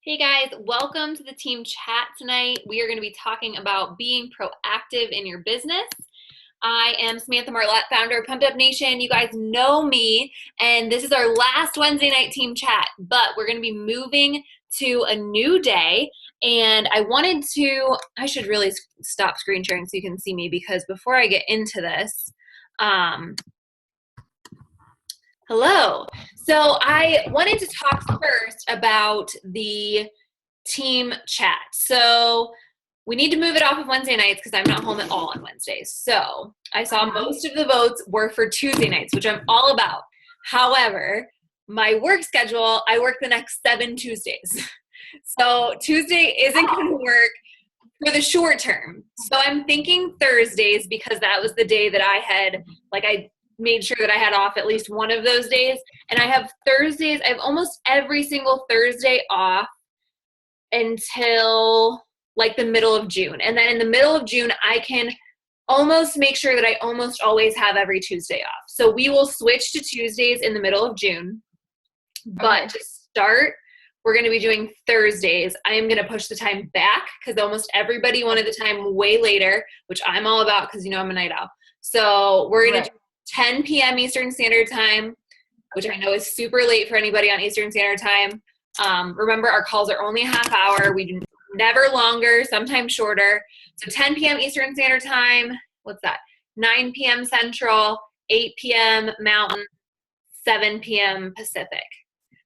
Hey guys, welcome to the team chat tonight. We are going to be talking about being proactive in your business. I am Samantha Marlette, founder of Pumped Up Nation. You guys know me, and this is our last Wednesday night team chat, but we're going to be moving to a new day. And I should really stop screen sharing so you can see me, because before I get into this, hello. So I wanted to talk first about the team chat. So we need to move it off of Wednesday nights because I'm not home at all on Wednesdays. So I saw most of the votes were for Tuesday nights, which I'm all about. However, my work schedule, I work the next 7 Tuesdays. So Tuesday isn't going to work for the short term. So I'm thinking Thursdays, because that was the day that I made sure that I had off at least one of those days. And I have Thursdays, I have almost every single Thursday off until like the middle of June. And then in the middle of June, I can almost make sure that I almost always have every Tuesday off. So we will switch to Tuesdays in the middle of June. But to start, we're going to be doing Thursdays. I am going to push the time back because almost everybody wanted the time way later, which I'm all about because, I'm a night owl. So we're going to do 10 p.m. Eastern Standard Time, which I know is super late for anybody on Eastern Standard Time. Remember, our calls are only a half hour. We do never longer, sometimes shorter. So 10 p.m. Eastern Standard Time, what's that? 9 p.m. Central, 8 p.m. Mountain, 7 p.m. Pacific.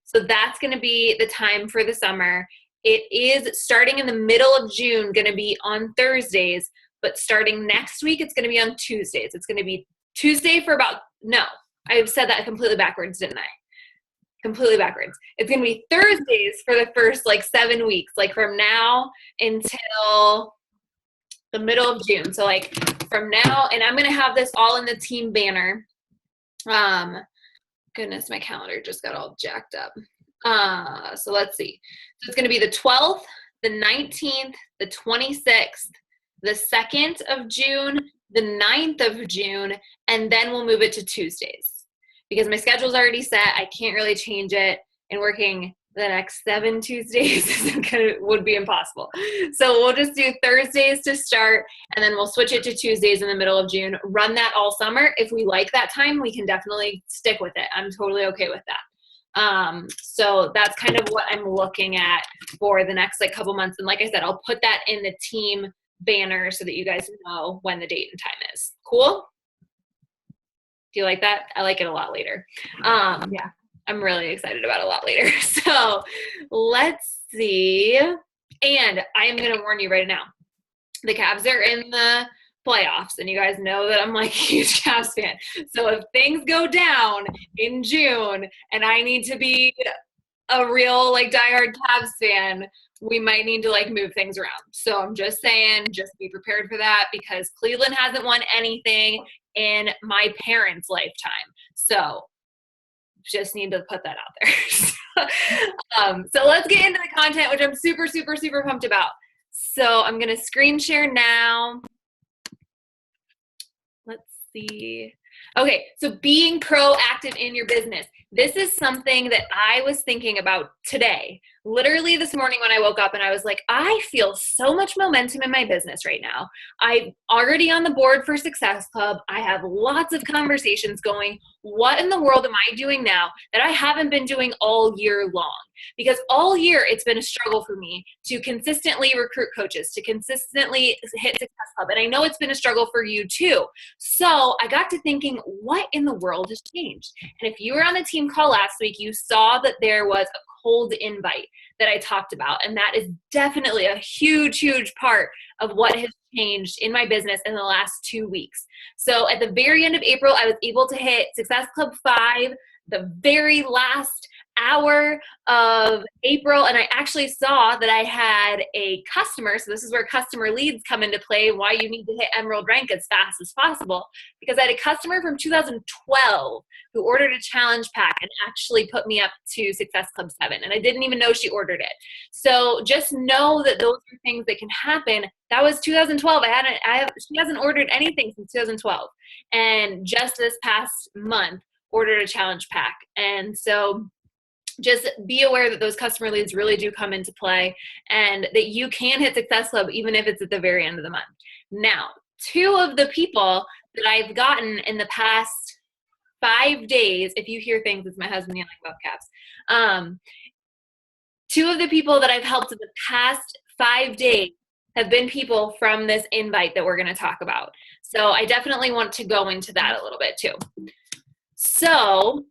So that's going to be the time for the summer. It is starting in the middle of June, going to be on Thursdays, but starting next week, it's going to be on Tuesdays. It's going to be Tuesday I've said that completely backwards, didn't I? Completely backwards. It's going to be Thursdays for the first 7 weeks, from now until the middle of June. So from now, and I'm going to have this all in the team banner. Goodness, my calendar just got all jacked up. So let's see. So it's going to be the 12th, the 19th, the 26th, the 2nd of June, the 9th of June, and then we'll move it to Tuesdays. Because my schedule's already set, I can't really change it, and working the next 7 Tuesdays would be impossible. So we'll just do Thursdays to start, and then we'll switch it to Tuesdays in the middle of June. Run that all summer. If we like that time, we can definitely stick with it. I'm totally okay with that. So that's kind of what I'm looking at for the next couple months. And like I said, I'll put that in the team banner so that you guys know when the date and time is. Cool? Do you like that? I like it a lot later. Yeah, I'm really excited about a lot later. So let's see. And I am going to warn you right now, the Cavs are in the playoffs, and you guys know that I'm a huge Cavs fan. So if things go down in June and I need to be a real diehard Cavs fan, we might need to move things around. So I'm just saying, just be prepared for that, because Cleveland hasn't won anything in my parents' lifetime. So just need to put that out there. So let's get into the content, which I'm super, super, super pumped about. So I'm going to screen share now. Let's see. Okay, so being proactive in your business. This is something that I was thinking about today. Literally this morning when I woke up, and I was like, I feel so much momentum in my business right now. I'm already on the board for Success Club. I have lots of conversations going. What in the world am I doing now that I haven't been doing all year long? Because all year it's been a struggle for me to consistently recruit coaches, to consistently hit Success Club. And I know it's been a struggle for you too. So I got to thinking, what in the world has changed? And if you were on the team call last week, you saw that there was a cold invite that I talked about. And that is definitely a huge, huge part of what has changed in my business in the last 2 weeks. So at the very end of April, I was able to hit Success Club 5, the very last hour of April, and I actually saw that I had a customer. So this is where customer leads come into play, why you need to hit Emerald rank as fast as possible, because I had a customer from 2012 who ordered a challenge pack and actually put me up to Success Club 7, and I didn't even know she ordered it. So just know that those are things that can happen. That was 2012. She hasn't ordered anything since 2012, and just this past month ordered a challenge pack. And so just be aware that those customer leads really do come into play and that you can hit Success Club even if it's at the very end of the month. Now, 2 of the people that I've gotten in the past 5 days, if you hear things, it's my husband yelling about caps. 2 of the people that I've helped in the past 5 days have been people from this invite that we're going to talk about. So I definitely want to go into that a little bit too. So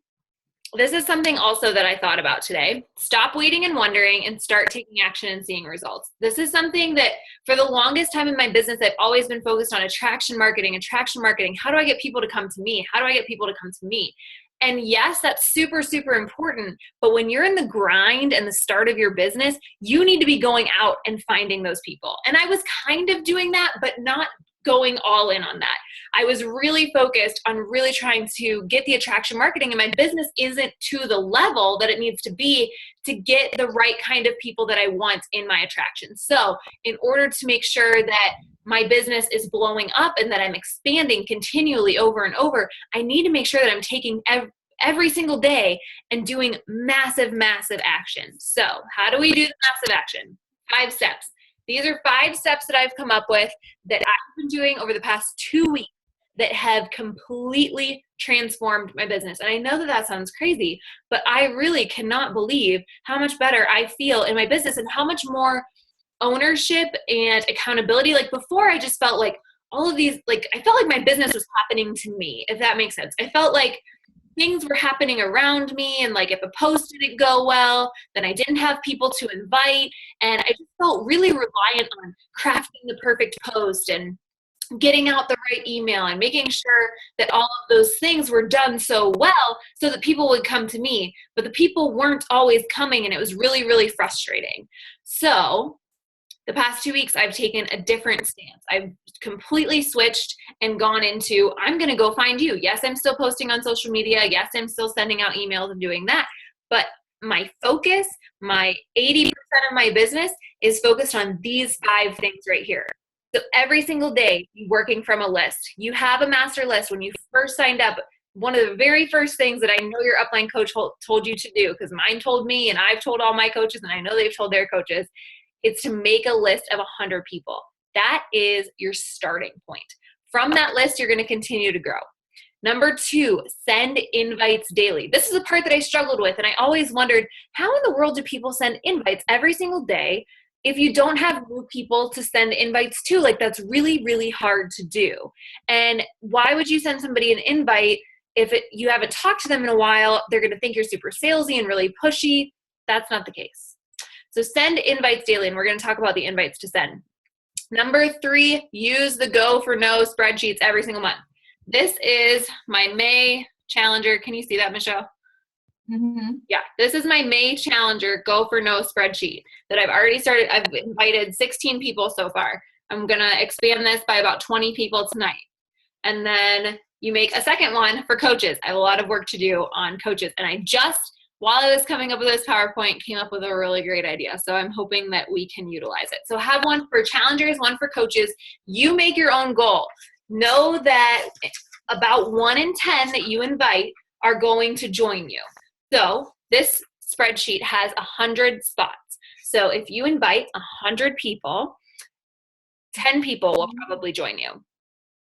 this is something also that I thought about today. Stop waiting and wondering and start taking action and seeing results. This is something that for the longest time in my business, I've always been focused on attraction marketing. How do I get people to come to me? How do I get people to come to me? And yes, that's super, super important. But when you're in the grind and the start of your business, you need to be going out and finding those people. And I was kind of doing that, but not going all in on that. I was really focused on really trying to get the attraction marketing, and my business isn't to the level that it needs to be to get the right kind of people that I want in my attraction. So in order to make sure that my business is blowing up and that I'm expanding continually over and over, I need to make sure that I'm taking every single day and doing massive, massive action. So how do we do the massive action? 5 steps. These are 5 steps that I've come up with that I've been doing over the past 2 weeks that have completely transformed my business. And I know that that sounds crazy, but I really cannot believe how much better I feel in my business and how much more ownership and accountability. Like before, I just felt like all of these, like I felt like my business was happening to me, if that makes sense. I felt like things were happening around me, and like if a post didn't go well, then I didn't have people to invite, and I just felt really reliant on crafting the perfect post and getting out the right email and making sure that all of those things were done so well so that people would come to me. But the people weren't always coming, and it was really, really frustrating. So the past 2 weeks, I've taken a different stance. I've completely switched and gone into, I'm going to go find you. Yes, I'm still posting on social media. Yes, I'm still sending out emails and doing that. But my focus, my 80% of my business is focused on these 5 things right here. So every single day, you're working from a list. You have a master list. When you first signed up, one of the very first things that I know your upline coach told you to do, because mine told me and I've told all my coaches and I know they've told their coaches, it's to make a list of 100 people. That is your starting point. From that list, you're going to continue to grow. Number 2, send invites daily. This is the part that I struggled with, and I always wondered, how in the world do people send invites every single day if you don't have new people to send invites to? Like, that's really, really hard to do. And why would you send somebody an invite if you haven't talked to them in a while? They're going to think you're super salesy and really pushy. That's not the case. So send invites daily, and we're going to talk about the invites to send. Number 3, use the Go for No spreadsheets every single month. This is my May Challenger. Can you see that, Michelle? Mm-hmm. Yeah, this is my May Challenger Go for No spreadsheet that I've already started. I've invited 16 people so far. I'm going to expand this by about 20 people tonight. And then you make a second one for coaches. I have a lot of work to do on coaches, and I just, while I was coming up with this PowerPoint, came up with a really great idea. So I'm hoping that we can utilize it. So have one for challengers, one for coaches. You make your own goal. Know that about 1 in 10 that you invite are going to join you. So this spreadsheet has 100 spots. So if you invite 100 people, 10 people will probably join you.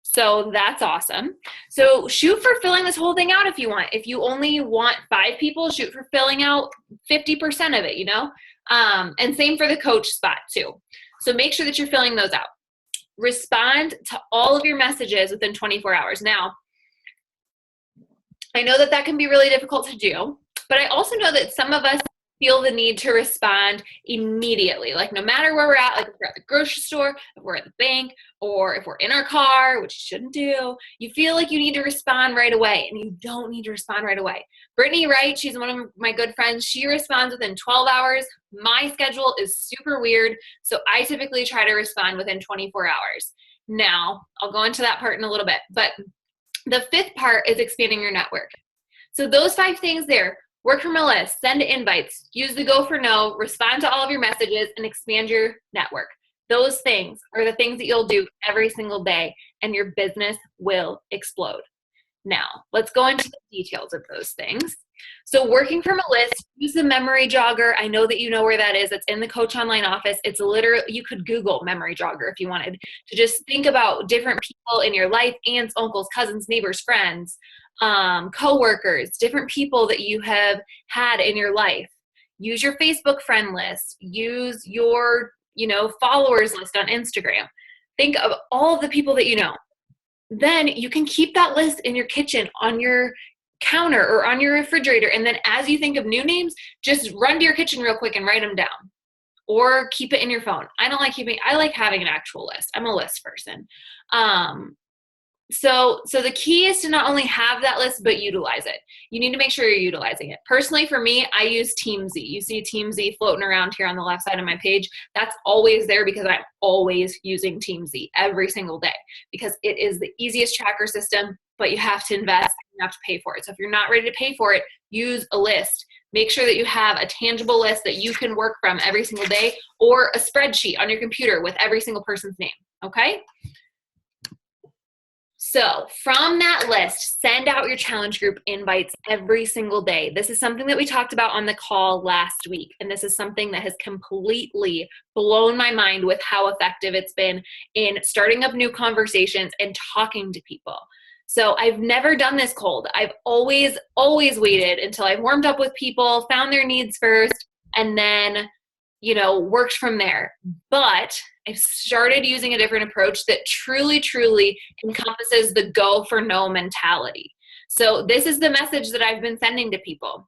So that's awesome. So shoot for filling this whole thing out if you want. If you only want 5 people, shoot for filling out 50% of it, you know? And same for the coach spot too. So make sure that you're filling those out. Respond to all of your messages within 24 hours. Now, I know that that can be really difficult to do, but I also know that some of us feel the need to respond immediately. Like no matter where we're at, like if we're at the grocery store, if we're at the bank, or if we're in our car, which you shouldn't do, you feel like you need to respond right away, and you don't need to respond right away. Brittany Wright, she's one of my good friends. She responds within 12 hours. My schedule is super weird, so I typically try to respond within 24 hours. Now, I'll go into that part in a little bit, but the 5th part is expanding your network. So those 5 things there: work from a list, send invites, use the Go for No, respond to all of your messages, and expand your network. Those things are the things that you'll do every single day, and your business will explode. Now, let's go into the details of those things. So working from a list, use the memory jogger. I know that you know where that is. It's in the Coach Online office. It's literally, you could Google memory jogger if you wanted to just think about different people in your life, aunts, uncles, cousins, neighbors, friends, coworkers, different people that you have had in your life. Use your Facebook friend list. Use your, followers list on Instagram. Think of all of the people that you know. Then you can keep that list in your kitchen, on your counter, or on your refrigerator. And then as you think of new names, just run to your kitchen real quick and write them down, or keep it in your phone. I like having an actual list. I'm a list person. So the key is to not only have that list, but utilize it. You need to make sure you're utilizing it. Personally, for me, I use TeamZ. You see TeamZ floating around here on the left side of my page. That's always there because I'm always using TeamZ every single day because it is the easiest tracker system, but you have to invest, you have to pay for it. So if you're not ready to pay for it, use a list. Make sure that you have a tangible list that you can work from every single day, or a spreadsheet on your computer with every single person's name, okay? So from that list, send out your challenge group invites every single day. This is something that we talked about on the call last week, and this is something that has completely blown my mind with how effective it's been in starting up new conversations and talking to people. So I've never done this cold. I've always waited until I've warmed up with people, found their needs first, and then worked from there. But I've started using a different approach that truly encompasses the go for no mentality. So this is the message that I've been sending to people.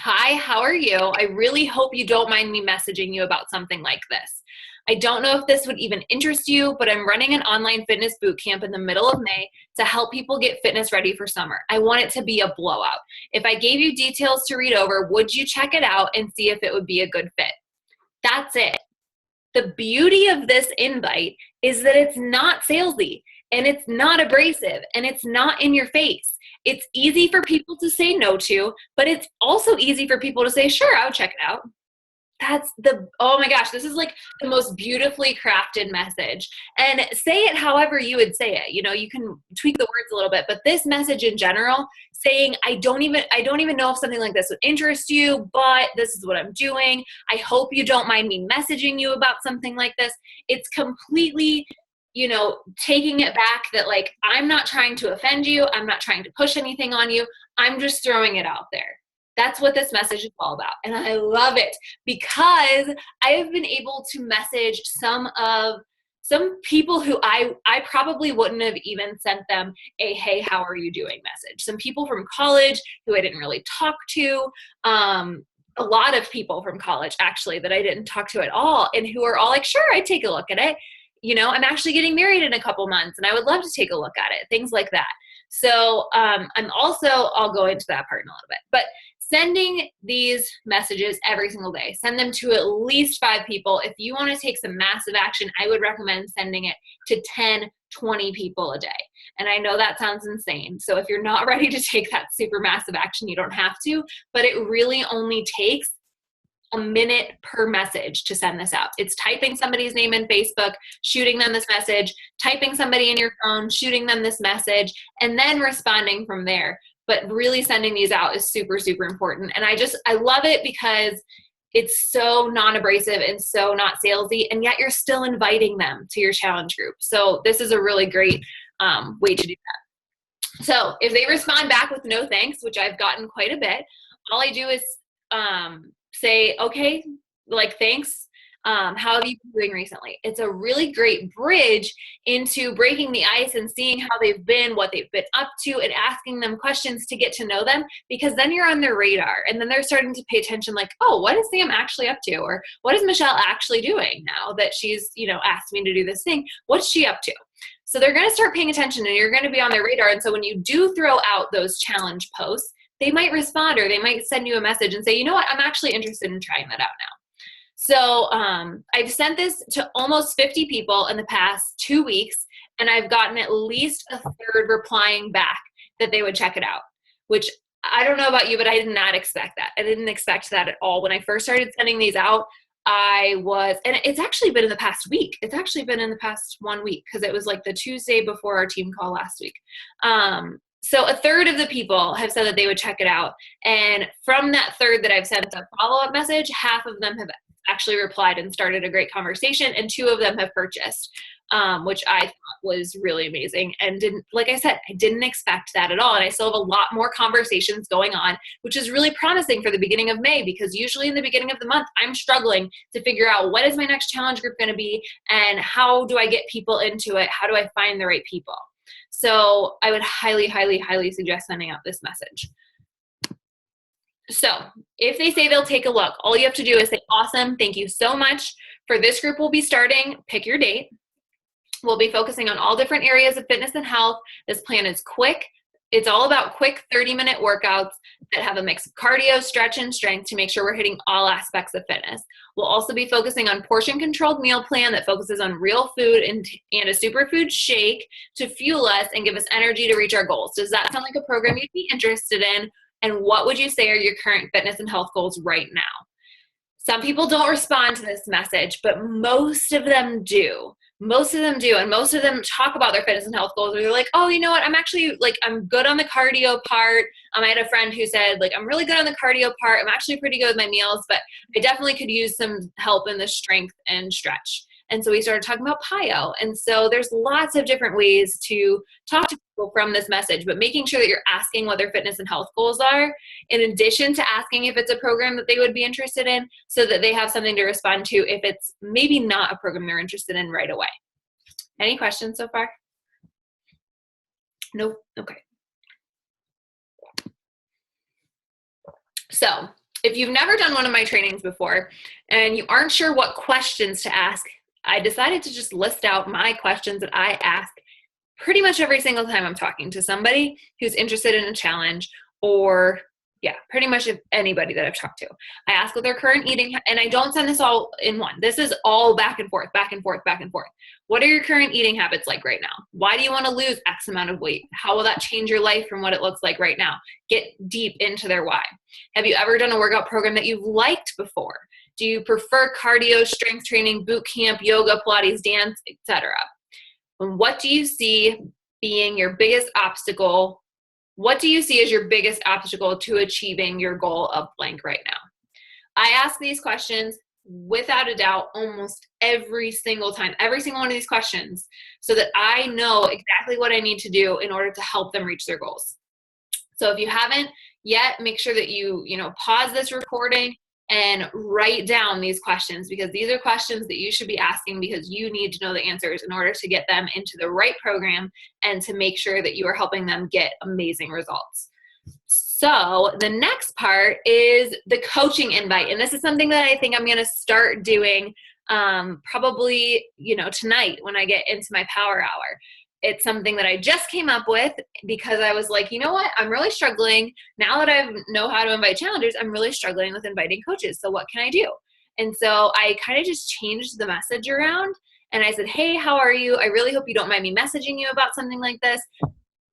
Hi, how are you? I really hope you don't mind me messaging you about something like this. I don't know if this would even interest you, but I'm running an online fitness boot camp in the middle of May to help people get fitness ready for summer. I want it to be a blowout. If I gave you details to read over, would you check it out and see if it would be a good fit? That's it. The beauty of this invite is that it's not salesy, and it's not abrasive, and it's not in your face. It's easy for people to say no to, but it's also easy for people to say, sure, I would check it out. Oh my gosh, this is like the most beautifully crafted message. And say it however you would say it. You can tweak the words a little bit, but this message in general, saying, I don't even know if something like this would interest you, but this is what I'm doing. I hope you don't mind me messaging you about something like this. It's completely, taking it back that like, I'm not trying to offend you. I'm not trying to push anything on you. I'm just throwing it out there. That's what this message is all about. And I love it because I have been able to message some people who I probably wouldn't have even sent them a, hey, how are you doing message. Some people from college who I didn't really talk to, a lot of people from college actually that I didn't talk to at all, and who are all like, sure, I'd take a look at it. I'm actually getting married in a couple months and I would love to take a look at it, things like that. So I'll go into that part in a little bit, but sending these messages every single day, send them to at least 5 people. If you want to take some massive action, I would recommend sending it to 10, 20 people a day. And I know that sounds insane. So if you're not ready to take that super massive action, you don't have to, but it really only takes a minute per message to send this out. It's typing somebody's name in Facebook, shooting them this message, typing somebody in your phone, shooting them this message, and then responding from there. But really sending these out is super important. And I love it because it's so non-abrasive and so not salesy, and yet you're still inviting them to your challenge group. So this is a really great way to do that. So if they respond back with no thanks, which I've gotten quite a bit, all I do is say, okay, like, thanks. How have you been doing recently? It's a really great bridge into breaking the ice and seeing how they've been, what they've been up to, and asking them questions to get to know them, because then you're on their radar and then they're starting to pay attention, like, oh, what is Sam actually up to? Or what is Michelle actually doing now that she's, asked me to do this thing? What's she up to? So they're going to start paying attention and you're going to be on their radar. And so when you do throw out those challenge posts, they might respond, or they might send you a message and say, you know what, I'm actually interested in trying that out now. So I've sent this to almost 50 people in the past 2 weeks, and I've gotten at least a third replying back that they would check it out, which I don't know about you, but I did not expect that. I didn't expect that at all. When I first started sending these out, and it's actually been in the past week. It's actually been in the past 1 week, because it was like the Tuesday before our team call last week. So a third of the people have said that they would check it out. And from that third that I've sent a follow-up message, half of them have actually replied and started a great conversation, and 2 of them have purchased, which I thought was really amazing. And like I said, I didn't expect that at all. And I still have a lot more conversations going on, which is really promising for the beginning of May, because usually in the beginning of the month, I'm struggling to figure out what is my next challenge group going to be and how do I get people into it? How do I find the right people? So I would highly, highly, highly suggest sending out this message. So if they say they'll take a look, all you have to do is say, awesome, thank you so much. For this group, we'll be starting, pick your date. We'll be focusing on all different areas of fitness and health. This plan is quick. It's all about quick 30-minute workouts that have a mix of cardio, stretch, and strength to make sure we're hitting all aspects of fitness. We'll also be focusing on portion-controlled meal plan that focuses on real food and a superfood shake to fuel us and give us energy to reach our goals. Does that sound like a program you'd be interested in? And what would you say are your current fitness and health goals right now? Some people don't respond to this message, but most of them do. Most of them do, and most of them talk about their fitness and health goals. They're like, oh, you know what? I'm actually, I'm good on the cardio part. I had a friend who said, I'm really good on the cardio part. I'm actually pretty good with my meals, but I definitely could use some help in the strength and stretch. And so we started talking about PiYo. And so there's lots of different ways to talk to people from this message, but making sure that you're asking what their fitness and health goals are, in addition to asking if it's a program that they would be interested in, so that they have something to respond to if it's maybe not a program they're interested in right away. Any questions so far? Nope. Okay. So if you've never done one of my trainings before and you aren't sure what questions to ask, I decided to just list out my questions that I ask pretty much every single time I'm talking to somebody who's interested in a challenge, or pretty much anybody that I've talked to. I ask what their current eating, and I don't send this all in one. This is all back and forth, back and forth, back and forth. What are your current eating habits like right now? Why do you want to lose X amount of weight? How will that change your life from what it looks like right now? Get deep into their why. Have you ever done a workout program that you've liked before? Do you prefer cardio, strength training, boot camp, yoga, Pilates, dance, etc.? And what do you see being your biggest obstacle? What do you see as your biggest obstacle to achieving your goal of blank right now? I ask these questions without a doubt almost every single time, every single one of these questions, so that I know exactly what I need to do in order to help them reach their goals. So if you haven't yet, make sure that you pause this recording and write down these questions, because these are questions that you should be asking because you need to know the answers in order to get them into the right program and to make sure that you are helping them get amazing results. So the next part is the coaching invite. And this is something that I think I'm going to start doing probably, tonight when I get into my power hour. It's something that I just came up with because I was like, you know what? I'm really struggling. Now that I know how to invite challengers, I'm really struggling with inviting coaches. So what can I do? And so I kind of just changed the message around, and I said, hey, how are you? I really hope you don't mind me messaging you about something like this.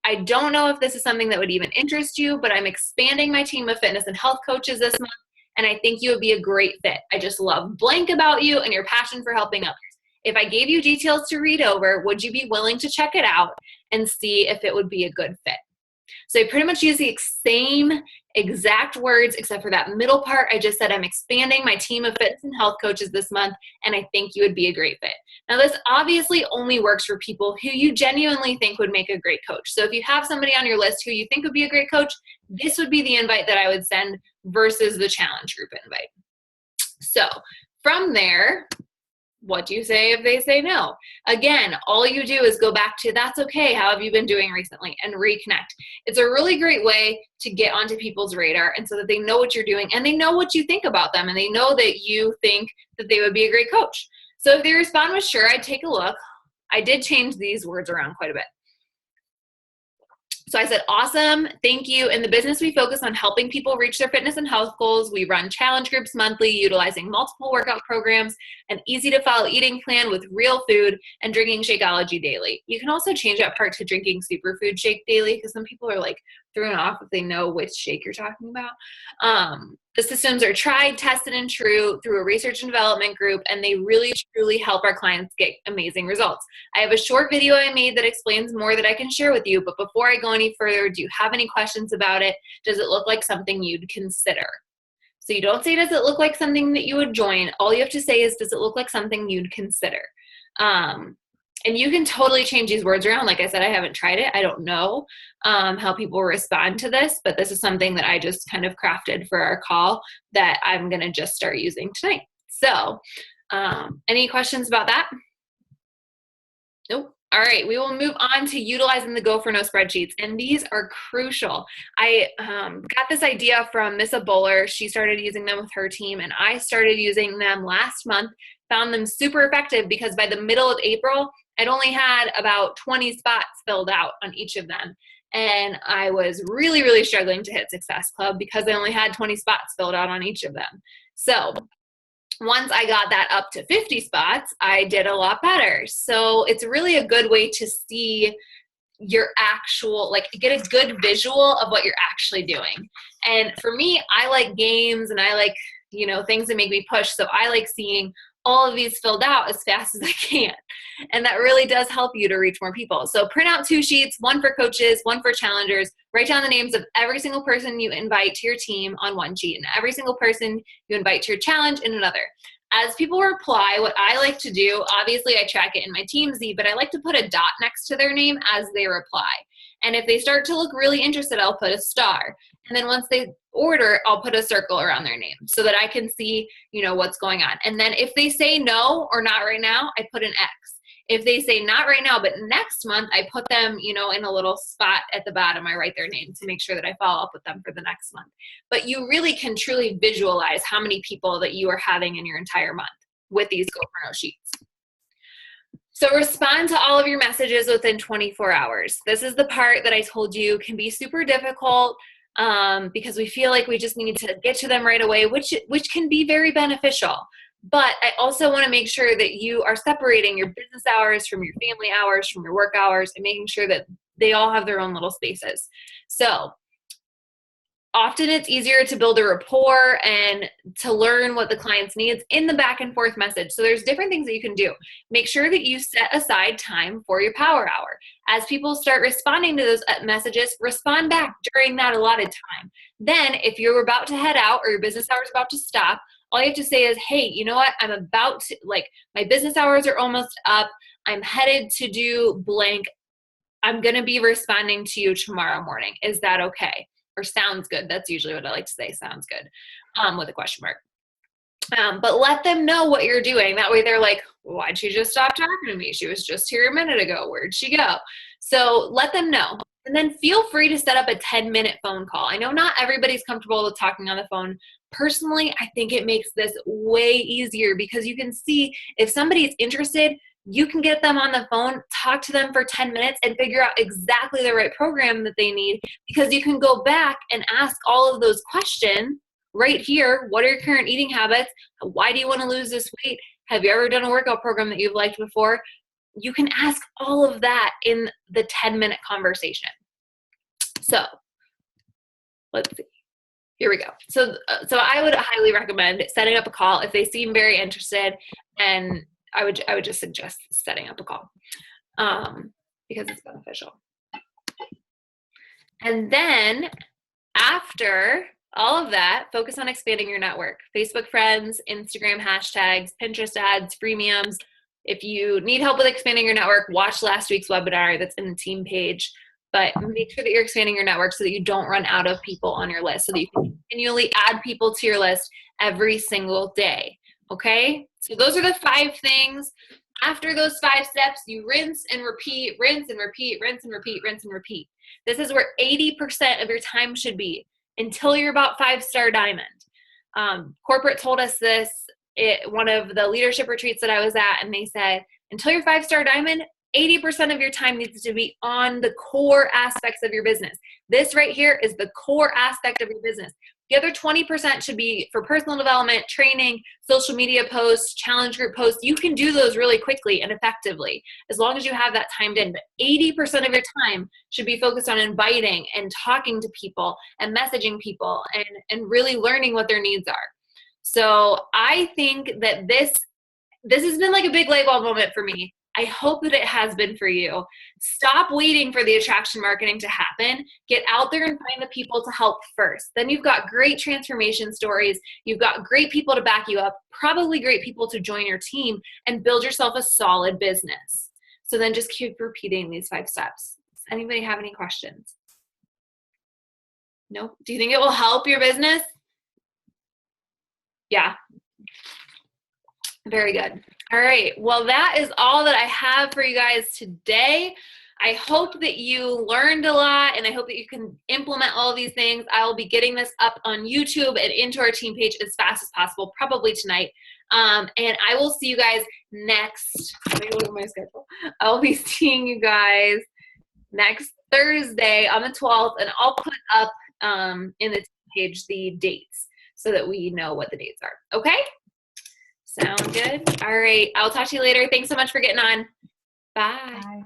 I don't know if this is something that would even interest you, but I'm expanding my team of fitness and health coaches this month, and I think you would be a great fit. I just love blank about you and your passion for helping others. If I gave you details to read over, would you be willing to check it out and see if it would be a good fit? So I pretty much use the same exact words, except for that middle part. I just said I'm expanding my team of fitness and health coaches this month, and I think you would be a great fit. Now, this obviously only works for people who you genuinely think would make a great coach. So if you have somebody on your list who you think would be a great coach, this would be the invite that I would send versus the challenge group invite. So from there, what do you say if they say no? Again, all you do is go back to, that's okay, how have you been doing recently, and reconnect. It's a really great way to get onto people's radar, and so that they know what you're doing and they know what you think about them and they know that you think that they would be a great coach. So if they respond with sure, I'd take a look. I did change these words around quite a bit. So I said, awesome, thank you. In the business, we focus on helping people reach their fitness and health goals. We run challenge groups monthly, utilizing multiple workout programs, an easy-to-follow eating plan with real food, and drinking Shakeology daily. You can also change that part to drinking superfood shake daily, because some people are like thrown off if they know which shake you're talking about. The systems are tried, tested, and true through a research and development group, and they really, truly help our clients get amazing results. I have a short video I made that explains more that I can share with you, but before I go any further, do you have any questions about it? Does it look like something you'd consider? So you don't say, does it look like something that you would join? All you have to say is, does it look like something you'd consider? And you can totally change these words around. Like I said, I haven't tried it. I don't know how people respond to this, but this is something that I just kind of crafted for our call that I'm going to just start using tonight. So any questions about that? Nope. All right, we will move on to utilizing the Go for No spreadsheets, and these are crucial. I got this idea from Missa Bowler. She started using them with her team, and I started using them last month, found them super effective because by the middle of April, I'd only had about 20 spots filled out on each of them. And I was really, really struggling to hit Success Club because I only had 20 spots filled out on each of them. So once I got that up to 50 spots, I did a lot better. So it's really a good way to see your actual, like, get a good visual of what you're actually doing. And for me, I like games and I like, you know, things that make me push. So I like seeing all of these filled out as fast as I can. And that really does help you to reach more people. So print out 2 sheets, one for coaches, one for challengers. Write down the names of every single person you invite to your team on one sheet and every single person you invite to your challenge in another. As people reply, what I like to do, obviously I track it in my Teamsy, but I like to put a dot next to their name as they reply. And if they start to look really interested, I'll put a star. And then once they order, I'll put a circle around their name so that I can see, you know, what's going on. And then if they say no or not right now, I put an X. If they say not right now, but next month, I put them, you know, in a little spot at the bottom. I write their name to make sure that I follow up with them for the next month. But you really can truly visualize how many people that you are having in your entire month with these Go for No sheets. So respond to all of your messages within 24 hours. This is the part that I told you can be super difficult because we feel like we just need to get to them right away, which can be very beneficial. But I also want to make sure that you are separating your business hours from your family hours, from your work hours, and making sure that they all have their own little spaces. So often it's easier to build a rapport and to learn what the client's needs in the back and forth message. So there's different things that you can do. Make sure that you set aside time for your power hour. As people start responding to those messages, respond back during that allotted time. Then if you're about to head out or your business hour is about to stop, all you have to say is, hey, you know what? I'm about to, like, my business hours are almost up. I'm headed to do blank. I'm going to be responding to you tomorrow morning. Is that okay? Or sounds good. That's usually what I like to say, sounds good, with a question mark. But let them know what you're doing. That way they're like, why'd she just stop talking to me? She was just here a minute ago. Where'd she go? So let them know. And then feel free to set up a 10-minute phone call. I know not everybody's comfortable with talking on the phone. Personally, I think it makes this way easier because you can see if somebody is interested, you can get them on the phone, talk to them for 10 minutes and figure out exactly the right program that they need, because you can go back and ask all of those questions right here. What are your current eating habits? Why do you want to lose this weight? Have you ever done a workout program that you've liked before? You can ask all of that in the 10-minute conversation. So let's see. Here we go. So I would highly recommend setting up a call if they seem very interested, and I would just suggest setting up a call because it's beneficial. And then after all of that, focus on expanding your network. Facebook friends, Instagram hashtags, Pinterest ads, freemiums. If you need help with expanding your network, watch last week's webinar that's in the team page. But make sure that you're expanding your network so that you don't run out of people on your list, so that you can continually add people to your list every single day. Okay? So those are the 5 things. After those 5 steps, you rinse and repeat, rinse and repeat, rinse and repeat, rinse and repeat. This is where 80% of your time should be until you're about 5-star diamond. Corporate told us this at one of the leadership retreats that I was at, and they said, until you're 5-star diamond, 80% of your time needs to be on the core aspects of your business. This right here is the core aspect of your business. The other 20% should be for personal development, training, social media posts, challenge group posts. You can do those really quickly and effectively as long as you have that timed in. But 80% of your time should be focused on inviting and talking to people and messaging people and really learning what their needs are. So I think that this has been like a big light bulb moment for me. I hope that it has been for you. Stop waiting for the attraction marketing to happen. Get out there and find the people to help first. Then you've got great transformation stories. You've got great people to back you up, probably great people to join your team, and build yourself a solid business. So then just keep repeating these 5 steps. Does anybody have any questions? Nope. Do you think it will help your business? Yeah. Very good. All right. Well, that is all that I have for you guys today. I hope that you learned a lot, and I hope that you can implement all of these things. I will be getting this up on YouTube and into our team page as fast as possible, probably tonight. And I will see you guys next. Let me look at my schedule. I'll be seeing you guys next Thursday on the 12th, and I'll put up in the team page the dates so that we know what the dates are. Okay? Sound good? All right. I'll talk to you later. Thanks so much for getting on. Bye. Bye.